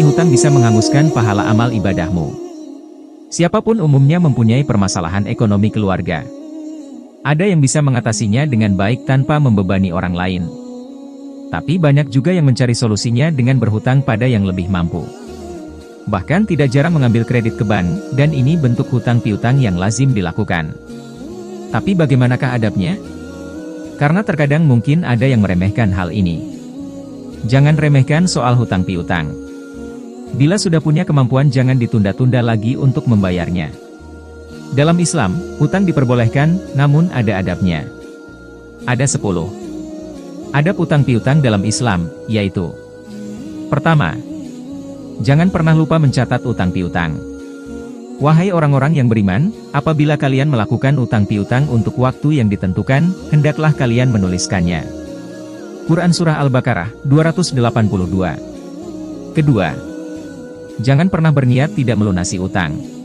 hutang bisa menghanguskan pahala amal ibadahmu. Siapapun umumnya mempunyai permasalahan ekonomi keluarga. Ada yang bisa mengatasinya dengan baik tanpa membebani orang lain. Tapi banyak juga yang mencari solusinya dengan berhutang pada yang lebih mampu. Bahkan tidak jarang mengambil kredit ke bank, dan ini bentuk hutang piutang yang lazim dilakukan. Tapi bagaimanakah adabnya? Karena terkadang mungkin ada yang meremehkan hal ini. Jangan remehkan soal hutang piutang. Bila sudah punya kemampuan jangan ditunda-tunda lagi untuk membayarnya. Dalam Islam, hutang diperbolehkan, namun ada adabnya. Ada 10. Adab hutang piutang dalam Islam, yaitu: pertama, jangan pernah lupa mencatat utang piutang. Wahai orang-orang yang beriman, apabila kalian melakukan utang piutang untuk waktu yang ditentukan, hendaklah kalian menuliskannya. Quran Surah Al-Baqarah, 282. Kedua, jangan pernah berniat tidak melunasi utang.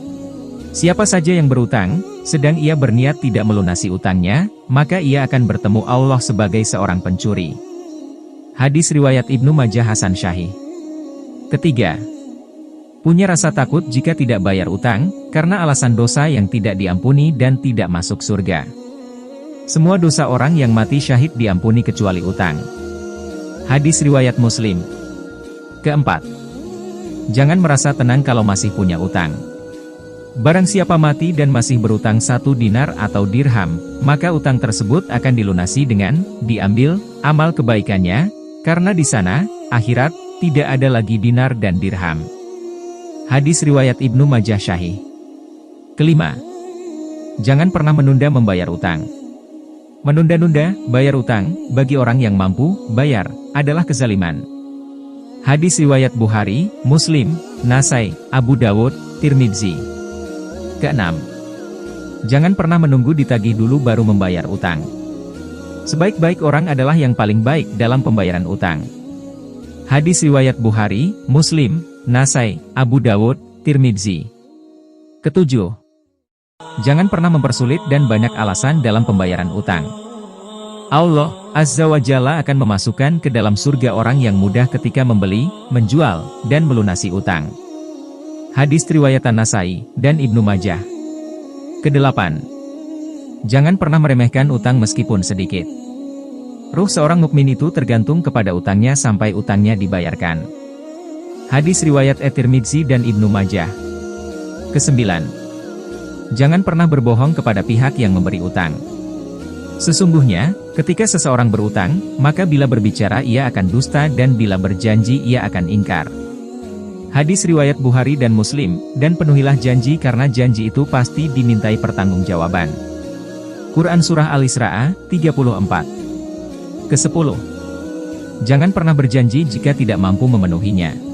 Siapa saja yang berutang, sedang ia berniat tidak melunasi utangnya, maka ia akan bertemu Allah sebagai seorang pencuri. Hadis riwayat Ibnu Majah Hasan Syahih. Ketiga, punya rasa takut jika tidak bayar utang, karena alasan dosa yang tidak diampuni dan tidak masuk surga. Semua dosa orang yang mati syahid diampuni kecuali utang. Hadis riwayat Muslim. Keempat, jangan merasa tenang kalau masih punya utang. Barang siapa mati dan masih berutang 1 dinar atau dirham, maka utang tersebut akan dilunasi dengan diambil amal kebaikannya, karena di sana, akhirat, tidak ada lagi dinar dan dirham. Hadis riwayat Ibnu Majah Syahih. Kelima, jangan pernah menunda membayar utang. Menunda-nunda bayar utang, bagi orang yang mampu bayar, adalah kezaliman. Hadis riwayat Bukhari, Muslim, Nasai, Abu Dawud, Tirmidzi. Keenam, jangan pernah menunggu ditagih dulu baru membayar utang. Sebaik-baik orang adalah yang paling baik dalam pembayaran utang. Hadis riwayat Bukhari, Muslim, Nasai, Abu Dawud, Tirmidzi. Ketujuh, jangan pernah mempersulit dan banyak alasan dalam pembayaran utang. Allah Azza wa Jalla akan memasukkan ke dalam surga orang yang mudah ketika membeli, menjual, dan melunasi utang. Hadis riwayat An-Nasai dan Ibnu Majah. Kedelapan, jangan pernah meremehkan utang meskipun sedikit. Ruh seorang mukmin itu tergantung kepada utangnya sampai utangnya dibayarkan. Hadis riwayat At-Tirmidzi dan Ibnu Majah. Kesembilan, jangan pernah berbohong kepada pihak yang memberi utang. Sesungguhnya, ketika seseorang berutang, maka bila berbicara ia akan dusta dan bila berjanji ia akan ingkar. Hadis riwayat Bukhari dan Muslim, dan penuhilah janji karena janji itu pasti dimintai pertanggungjawaban. Quran Surah Al-Isra, 34. Kesepuluh, jangan pernah berjanji jika tidak mampu memenuhinya.